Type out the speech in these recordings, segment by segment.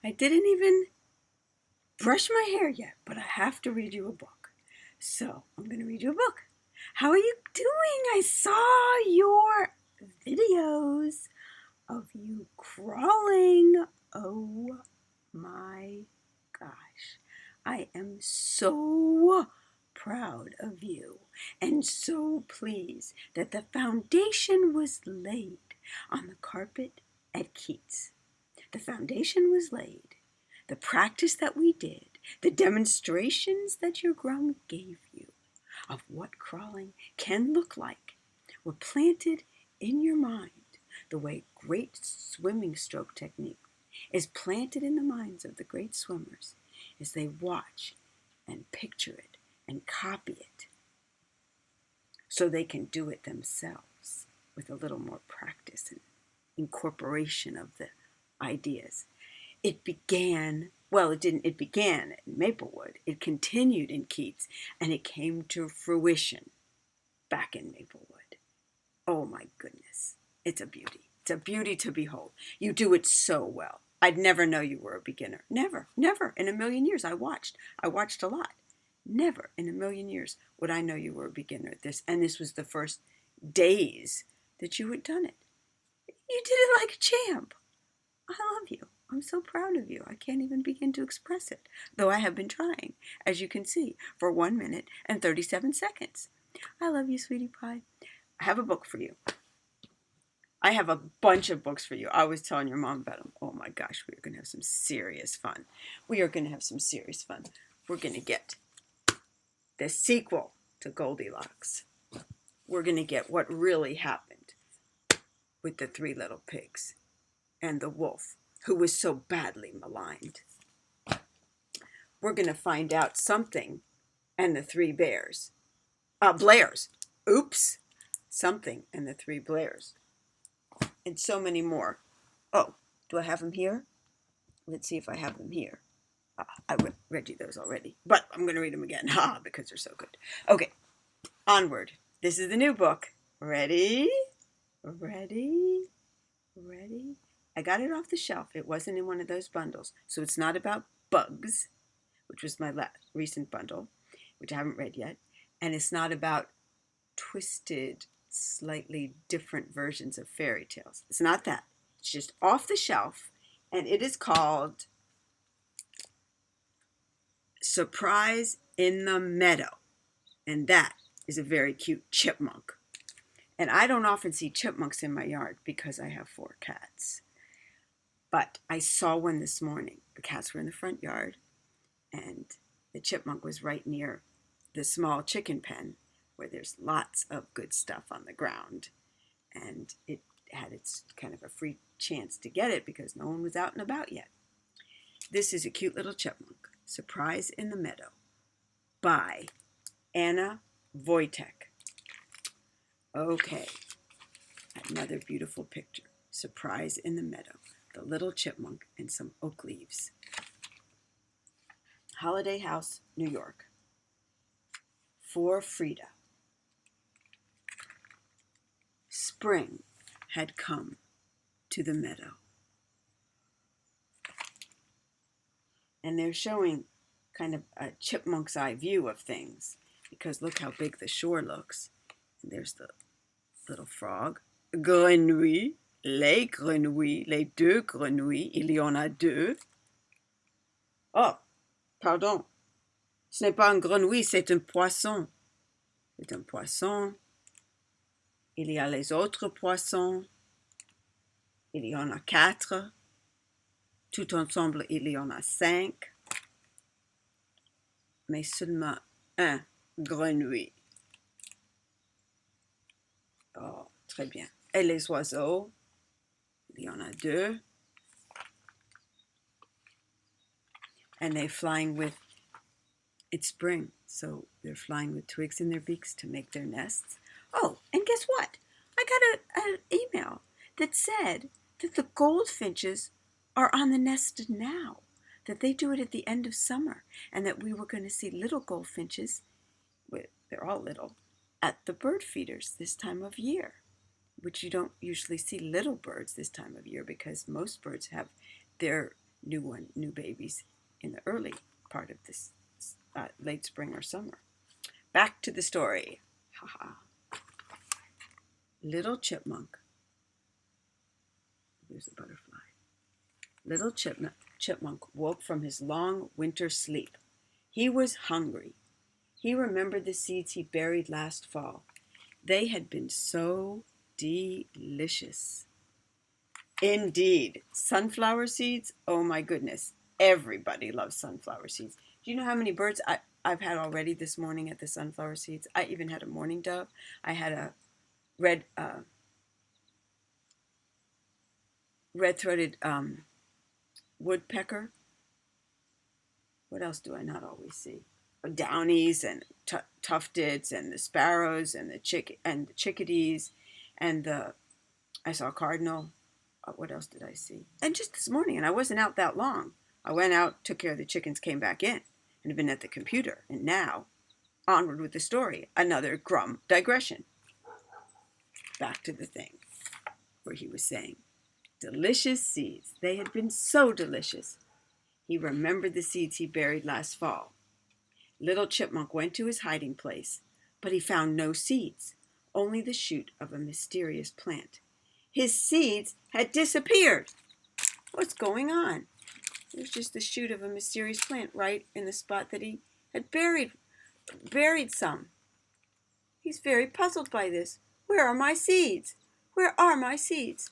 I didn't even brush my hair yet, but I have to read you a book. So I'm going to read you a book. How are you doing? I saw your videos of you crawling. Oh my gosh. I am so proud of you and so pleased that the foundation was laid on the carpet at Keats. The foundation was laid. The practice that we did, the demonstrations that your ground gave you of what crawling can look like were planted in your mind the way great swimming stroke technique is planted in the minds of the great swimmers as they watch and picture it and copy it so they can do it themselves with a little more practice and incorporation of the ideas. It began, it began in Maplewood, it continued in Keats, and it came to fruition back in Maplewood. Oh my goodness, it's a beauty. It's a beauty to behold. You do it so well. I'd never know you were a beginner. Never, never in a million years. I watched a lot. Never in a million years would I know you were a beginner at this. And this was the first days that you had done it. You did it like a champ. I love you. I'm so proud of you. I can't even begin to express it, though I have been trying, as you can see, for 1 minute and 37 seconds. I love you, sweetie pie. I have a book for you. I have a bunch of books for you. I was telling your mom about them. Oh my gosh, we are going to have some serious fun. We are going to have some serious fun. We're going to get the sequel to Goldilocks. We're going to get what really happened with the 3 little pigs and the wolf who was so badly maligned. We're going to find out something and the 3 bears. Blairs. Oops. Something and the 3 Blairs. And so many more. Oh, do I have them here? Let's see if I have them here. I read you those already, but I'm going to read them again, because they're so good. Okay, onward. This is the new book. Ready? Ready? Ready? I got it off the shelf. It wasn't in one of those bundles, so it's not about bugs, which was my recent bundle, which I haven't read yet, and it's not about twisted, slightly different versions of fairy tales. It's not that. It's just off the shelf, and it is called Surprise in the Meadow, and that is a very cute chipmunk. And I don't often see chipmunks in my yard because I have 4 cats. But I saw one this morning. The cats were in the front yard, and the chipmunk was right near the small chicken pen where there's lots of good stuff on the ground. And it had its kind of a free chance to get it because no one was out and about yet. This is a cute little chipmunk, Surprise in the Meadow, by Anna Wojtek. Okay, another beautiful picture. Surprise in the Meadow, the little chipmunk and some oak leaves. Holiday House, New York. For Frida. Spring had come to the meadow. And they're showing kind of a chipmunk's eye view of things because look how big the shore looks. And there's the little frog. Grenouille, les grenouilles, les 2 grenouilles, il y en a 2. Oh, pardon. Ce n'est pas une grenouille, c'est un poisson. C'est un poisson. Il y a les autres poissons. Il y en a 4. Tout ensemble, il y en a 5. Mais seulement un grenouille. Oh, très bien. Et les oiseaux, il y en a 2. And they're flying with, it's spring, so they're flying with twigs in their beaks to make their nests. Oh, and guess what? I got an email that said that the goldfinches are on the nest now, that they do it at the end of summer, and that we were going to see little goldfinches, they're all little, at the bird feeders this time of year, which you don't usually see little birds this time of year because most birds have their new babies in the early part of this late spring or summer. Back to the story. Haha. Little chipmunk. There's a butterfly. Little chipmunk woke from his long winter sleep. He was hungry. He remembered the seeds he buried last fall. They had been so delicious. Indeed, sunflower seeds, oh my goodness, everybody loves sunflower seeds. Do you know how many birds I've had already this morning at the sunflower seeds? I even had a mourning dove. I had a red-throated woodpecker. What else do I not always see? Downies and tufteds and the sparrows and the chickadees and I saw a cardinal. What else did I see? And just this morning, and I wasn't out that long. I went out, took care of the chickens, came back in, and have been at the computer. And now, onward with the story. Another Grum digression. Back to the thing where he was saying, delicious seeds. They had been so delicious. He remembered the seeds he buried last fall. Little Chipmunk went to his hiding place, but he found no seeds, only the shoot of a mysterious plant. His seeds had disappeared. What's going on? There's just the shoot of a mysterious plant right in the spot that he had buried some. He's very puzzled by this. Where are my seeds? Where are my seeds?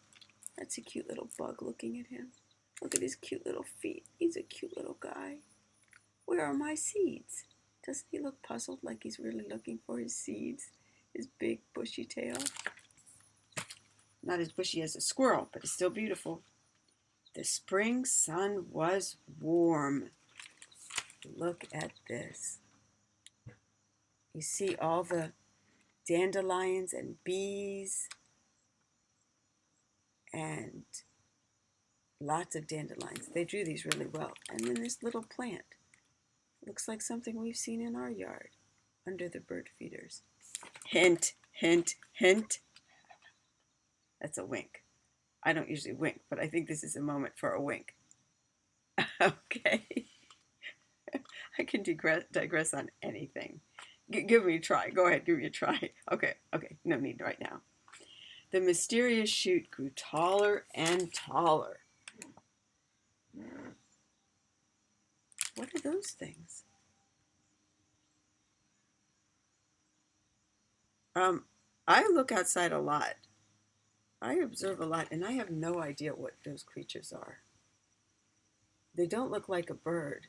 That's a cute little bug looking at him. Look at his cute little feet. He's a cute little guy. Where are my seeds? Doesn't he look puzzled, like he's really looking for his seeds? His big bushy tail. Not as bushy as a squirrel, but it's still beautiful. The spring sun was warm. Look at this. You see all the dandelions and bees and lots of dandelions. They drew these really well. And then this little plant. Looks like something we've seen in our yard under the bird feeders. Hint, hint, hint. That's a wink. I don't usually wink, but I think this is a moment for a wink. Okay. I can digress on anything. Give me a try. Go ahead, give me a try. Okay, no need right now. The mysterious shoot grew taller and taller. What are those things? I look outside a lot. I observe a lot, and I have no idea what those creatures are. They don't look like a bird,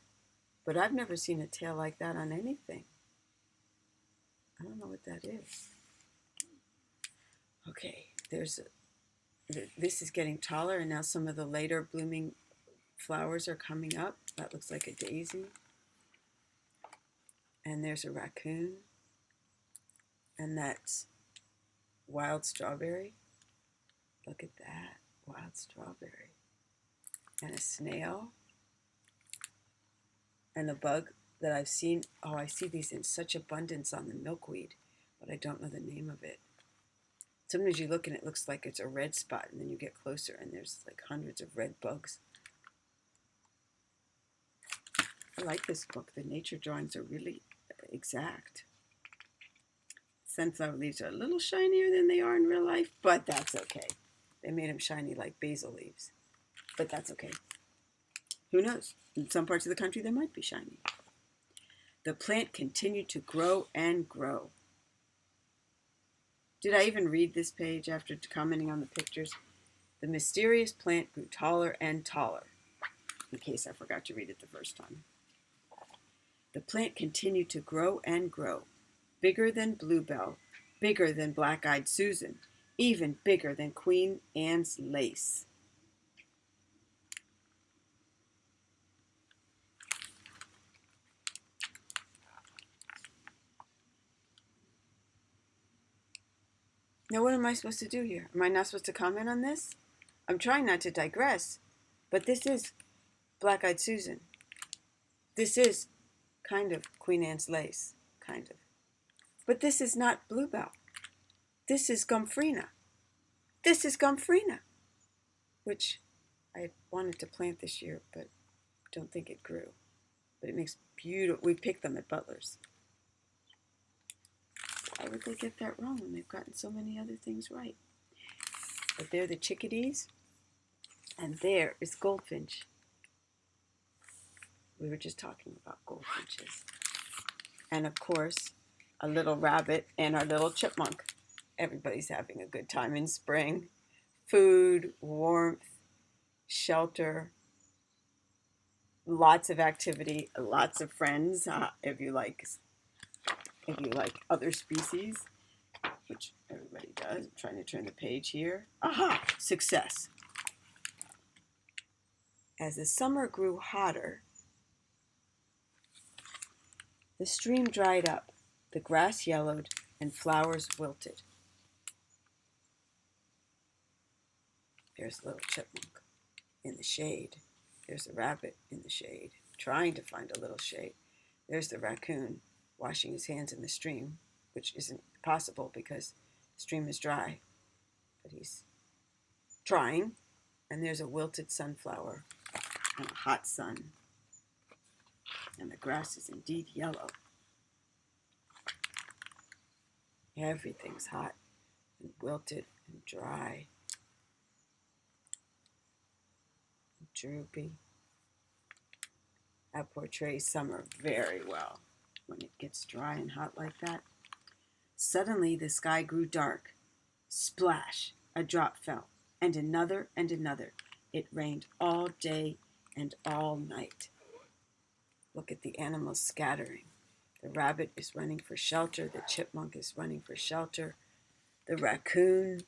but I've never seen a tail like that on anything. I don't know what that is. Okay, this is getting taller, and now some of the later blooming flowers are coming up. That looks like a daisy. And there's a raccoon. And that's wild strawberry. Look at that, wild strawberry. And a snail. And a bug that I've seen. Oh, I see these in such abundance on the milkweed, but I don't know the name of it. Sometimes you look and it looks like it's a red spot, and then you get closer and there's like hundreds of red bugs. I like this book. The nature drawings are really exact. Sunflower leaves are a little shinier than they are in real life, but that's okay. They made them shiny like basil leaves, but that's okay. Who knows? In some parts of the country, they might be shiny. The plant continued to grow and grow. Did I even read this page after commenting on the pictures? The mysterious plant grew taller and taller, in case I forgot to read it the first time. The plant continued to grow and grow, bigger than Bluebell, bigger than Black-Eyed Susan, even bigger than Queen Anne's lace. Now what am I supposed to do here? Am I not supposed to comment on this? I'm trying not to digress, but this is Black-Eyed Susan. This is kind of Queen Anne's lace, kind of. But this is not Bluebell. This is Gumfrina. This is Gumfrina, which I wanted to plant this year, but don't think it grew. But it makes beautiful. We picked them at Butler's. Why would they get that wrong when they've gotten so many other things right? But they're the chickadees, and there is goldfinch. We were just talking about goldfinches. And of course, a little rabbit and our little chipmunk. Everybody's having a good time in spring. Food, warmth, shelter, lots of activity, lots of friends. If you like other species, which everybody does. I'm trying to turn the page here. Aha! Success. As the summer grew hotter, the stream dried up, the grass yellowed, and flowers wilted. There's a little chipmunk in the shade. There's a rabbit in the shade, trying to find a little shade. There's the raccoon washing his hands in the stream, which isn't possible because the stream is dry, but he's trying. And there's a wilted sunflower and a hot sun, and the grass is indeed yellow. Everything's hot and wilted and dry and droopy. That portrays summer very well when it gets dry and hot like that. Suddenly the sky grew dark. Splash! A drop fell, and another and another. It rained all day and all night. Look at the animals scattering. The rabbit is running for shelter. The chipmunk is running for shelter. The raccoon.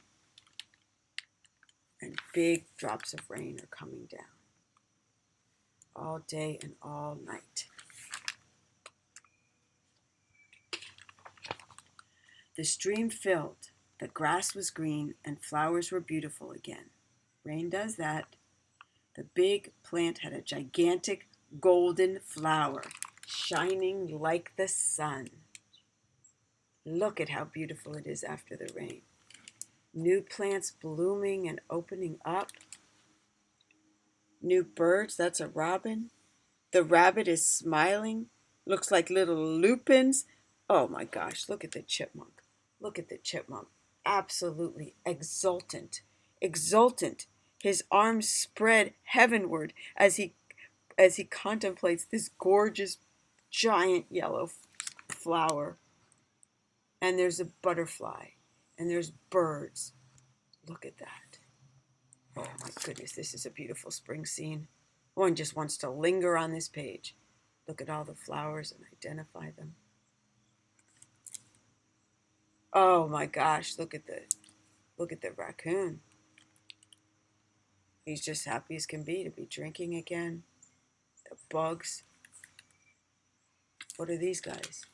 And big drops of rain are coming down. All day and all night. The stream filled. The grass was green and flowers were beautiful again. Rain does that. The big plant had a gigantic golden flower, shining like the sun. Look at how beautiful it is after the rain. New plants blooming and opening up. New birds, that's a robin. The rabbit is smiling. Looks like little lupins. Oh my gosh, look at the chipmunk. Look at the chipmunk. Absolutely exultant. Exultant. His arms spread heavenward as he contemplates this gorgeous giant yellow flower. And there's a butterfly. And there's birds. Look at that. Oh my goodness, this is a beautiful spring scene. One just wants to linger on this page. Look at all the flowers and identify them. Oh my gosh, look at the raccoon. He's just happy as can be to be drinking again. The bugs. What are these guys?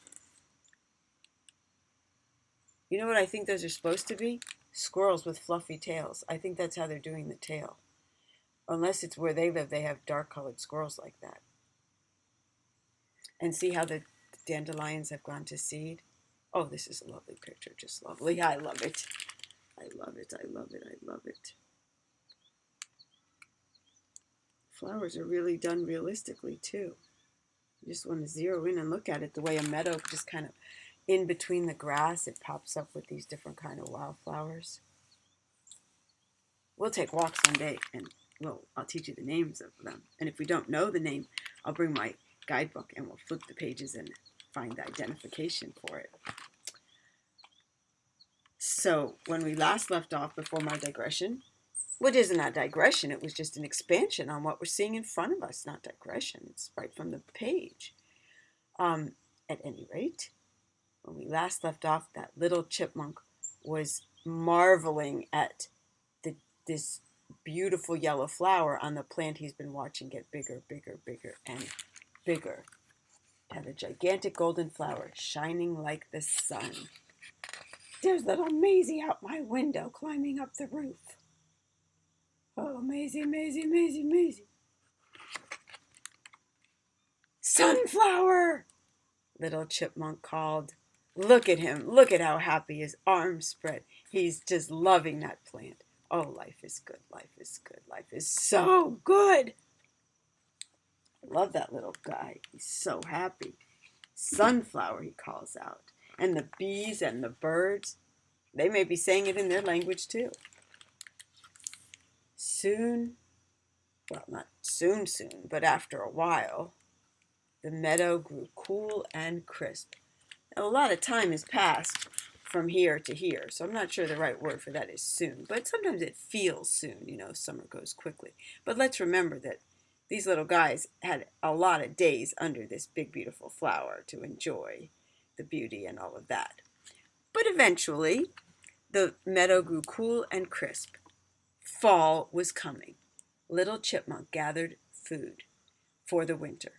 You know what I think those are supposed to be? Squirrels with fluffy tails. I think that's how they're doing the tail. Unless it's where they live, they have dark-colored squirrels like that. And see how the dandelions have gone to seed? Oh, this is a lovely picture. Just lovely. I love it. I love it. I love it. I love it. Flowers are really done realistically, too. You just want to zero in and look at it the way a meadow just kind of in between the grass, it pops up with these different kind of wildflowers. We'll take walks one day and I'll teach you the names of them. And if we don't know the name, I'll bring my guidebook and we'll flip the pages and find the identification for it. So when we last left off before my digression, which isn't a digression, it was just an expansion on what we're seeing in front of us, not digression. It's right from the page. At any rate, when we last left off, that little chipmunk was marveling at this beautiful yellow flower on the plant he's been watching get bigger, bigger, bigger, and bigger. It had a gigantic golden flower shining like the sun. There's little Maisie out my window climbing up the roof. Oh, Maisie, Maisie, Maisie, Maisie. Sunflower! Little chipmunk called. Look at him. Look at how happy his arms spread. He's just loving that plant. Oh, life is good. Life is good. Life is so good. I love that little guy. He's so happy. Sunflower, he calls out. And the bees and the birds, they may be saying it in their language too. Soon, well, not soon, but after a while, the meadow grew cool and crisp. Now, a lot of time has passed from here to here, so I'm not sure the right word for that is soon, but sometimes it feels soon, summer goes quickly. But let's remember that these little guys had a lot of days under this big, beautiful flower to enjoy the beauty and all of that. But eventually, the meadow grew cool and crisp. Fall was coming. Little Chipmunk gathered food for the winter.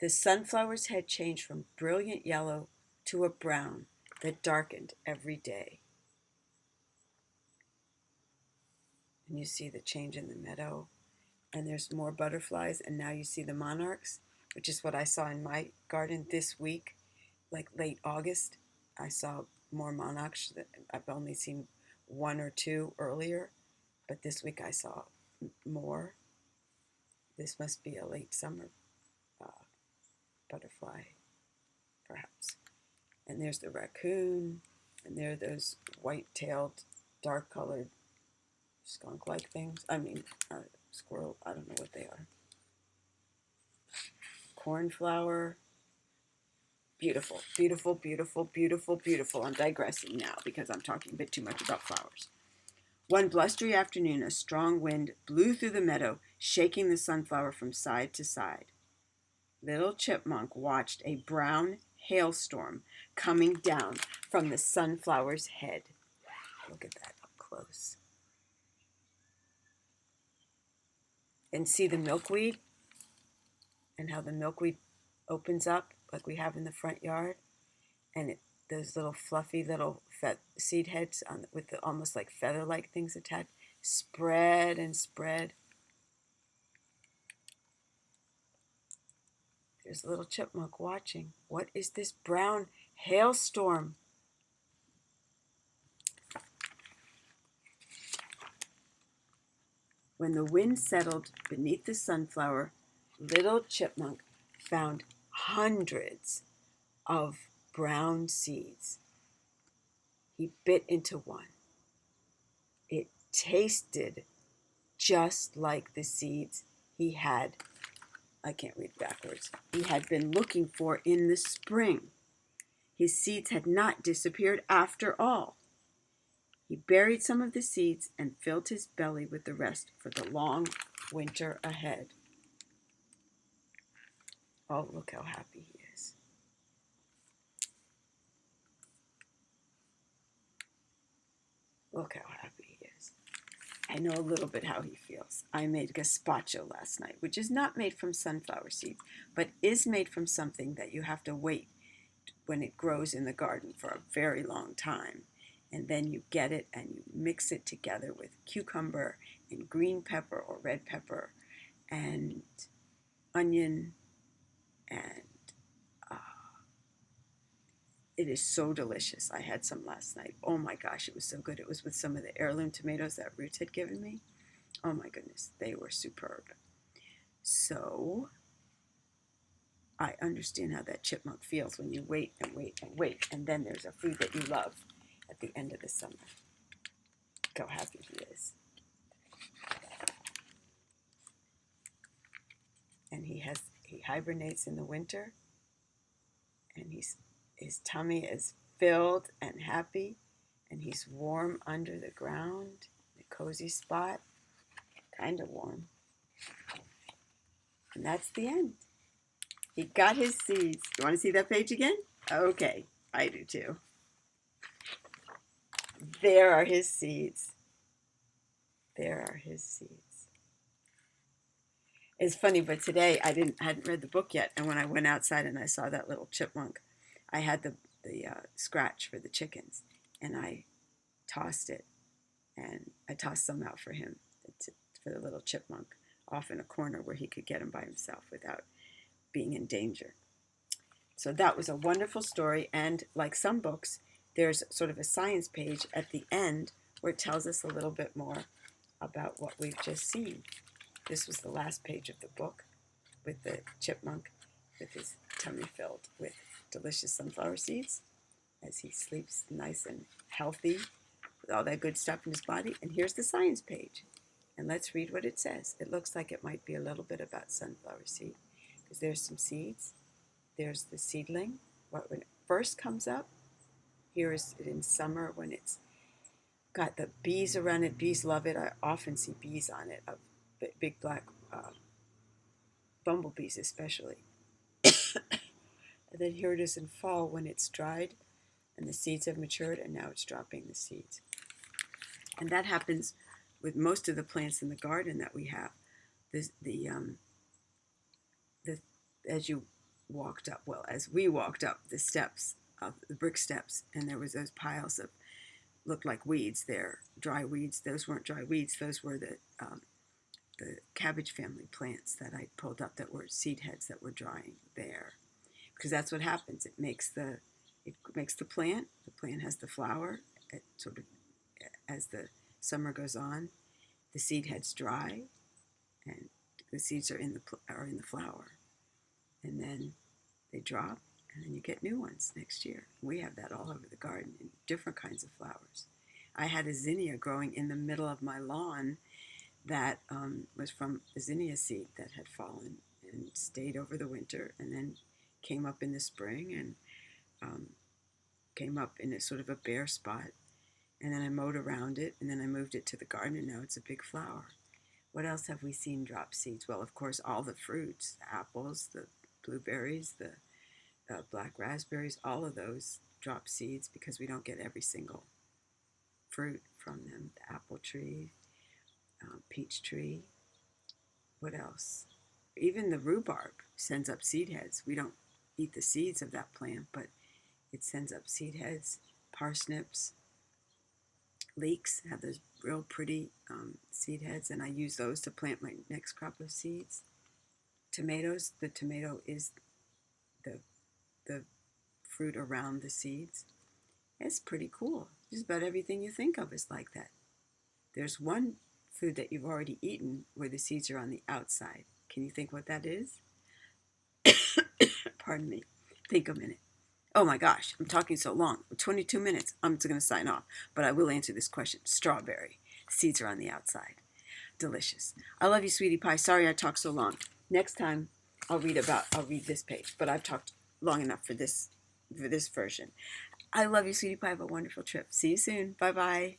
The sunflower's head changed from brilliant yellow to a brown that darkened every day. And you see the change in the meadow, and there's more butterflies, and now you see the monarchs, which is what I saw in my garden this week, like late August. I saw more monarchs. I've only seen one or two earlier, but this week I saw more. This must be a late summer butterfly, perhaps. And there's the raccoon, and there are those white-tailed, dark-colored skunk-like things. Squirrel, I don't know what they are. Cornflower. Beautiful, beautiful, beautiful, beautiful, beautiful. I'm digressing now because I'm talking a bit too much about flowers. One blustery afternoon, a strong wind blew through the meadow, shaking the sunflower from side to side. Little Chipmunk watched a brown hailstorm coming down from the sunflower's head. Look at that up close. And see the milkweed and how the milkweed opens up like we have in the front yard, and those little fluffy little seed heads with the almost like feather-like things attached spread and spread. There's a little chipmunk watching. What is this brown hailstorm? When the wind settled beneath the sunflower, little chipmunk found hundreds of brown seeds. He bit into one. It tasted just like the seeds he had, I can't read backwards, he had been looking for in the spring. His seeds had not disappeared after all. He buried some of the seeds and filled his belly with the rest for the long winter ahead. Oh, look how happy he is. Look how happy he is. I know a little bit how he feels. I made gazpacho last night, which is not made from sunflower seeds, but is made from something that you have to wait when it grows in the garden for a very long time. And then you get it and you mix it together with cucumber and green pepper or red pepper and onion, and it is so delicious. I had some last night. Oh my gosh, it was so good. It was with some of the heirloom tomatoes that Ruth had given me. Oh my goodness, they were superb. So I understand how that chipmunk feels when you wait and wait and wait, and then there's a food that you love at the end of the summer. Look how happy he is. And he hibernates in the winter, and his tummy is filled and happy, and he's warm under the ground, in a cozy spot, kind of warm. And that's the end. He got his seeds. You want to see that page again? Okay, I do too. There are his seeds. There are his seeds. It's funny, but today I hadn't read the book yet, and when I went outside and I saw that little chipmunk, I had the scratch for the chickens, and I tossed it, and I tossed some out for him, for the little chipmunk, off in a corner where he could get them by himself without being in danger. So that was a wonderful story, and like some books, there's sort of a science page at the end where it tells us a little bit more about what we've just seen. This was the last page of the book with the chipmunk with his tummy filled with delicious sunflower seeds as he sleeps nice and healthy with all that good stuff in his body. And here's the science page. And let's read what it says. It looks like it might be a little bit about sunflower seed because there's some seeds. There's the seedling, when it first comes up. Here is it in summer when it's got the bees around it. Bees love it. I often see bees on it, of big black bumblebees especially. And then here it is in fall when it's dried and the seeds have matured and now it's dropping the seeds. And that happens with most of the plants in the garden that we have. As you walked up, well, as we walked up the steps of the brick steps, and there was those piles of looked like weeds there, dry weeds. Those weren't dry weeds. Those were the cabbage family plants that I pulled up that were seed heads that were drying there, because that's what happens. It makes the plant. The plant has the flower. It sort of, as the summer goes on, the seed heads dry, and the seeds are in the flower, and then they drop, and then you get new ones next year. We have that all over the garden in different kinds of flowers. I had a zinnia growing in the middle of my lawn that was from a zinnia seed that had fallen and stayed over the winter and then came up in the spring and came up in a sort of a bare spot. And then I mowed around it, and then I moved it to the garden, and now it's a big flower. What else have we seen drop seeds? Well, of course, all the fruits, the apples, the blueberries, the black raspberries, all of those drop seeds because we don't get every single fruit from them. The apple tree, peach tree. What else? Even the rhubarb sends up seed heads. We don't eat the seeds of that plant, but it sends up seed heads. Parsnips, leeks have those real pretty seed heads, and I use those to plant my next crop of seeds. Tomatoes, the tomato is the fruit around the seeds. It's pretty cool. Just about everything you think of is like that. There's one food that you've already eaten where the seeds are on the outside. Can you think what that is? Pardon me. Think a minute. Oh my gosh, I'm talking so long. 22 minutes. I'm just going to sign off, but I will answer this question. Strawberry. Seeds are on the outside. Delicious. I love you, sweetie pie. Sorry I talked so long. Next time I'll read this page, but I've talked long enough for this version. I love you, sweetie pie. Have a wonderful trip. See you soon. Bye-bye.